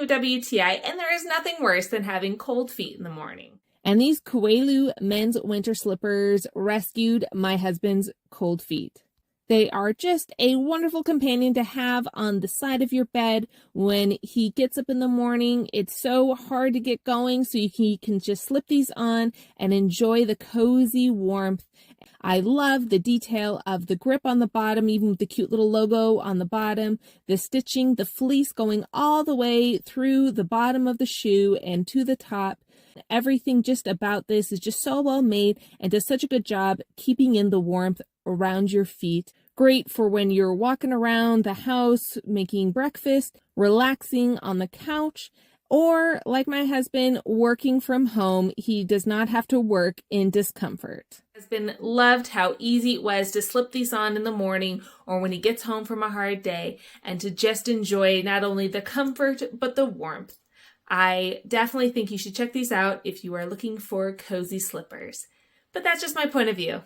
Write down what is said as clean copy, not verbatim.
WTI, and there is nothing worse than having cold feet in the morning. And these KuaiLu men's winter slippers rescued my husband's cold feet. They are just a wonderful companion to have on the side of your bed when he gets up in the morning. It's so hard to get going, so he can just slip these on and enjoy the cozy warmth. I love the detail of the grip on the bottom, even with the cute little logo on the bottom, the stitching, the fleece going all the way through the bottom of the shoe and to the top. Everything just about this is just so well made and does such a good job keeping in the warmth around your feet. Great for when you're walking around the house, making breakfast, relaxing on the couch, or like my husband, working from home. He does not have to work in discomfort. My husband loved how easy it was to slip these on in the morning or when he gets home from a hard day, and to just enjoy not only the comfort but the warmth. I definitely think you should check these out if you are looking for cozy slippers. But that's just my point of view.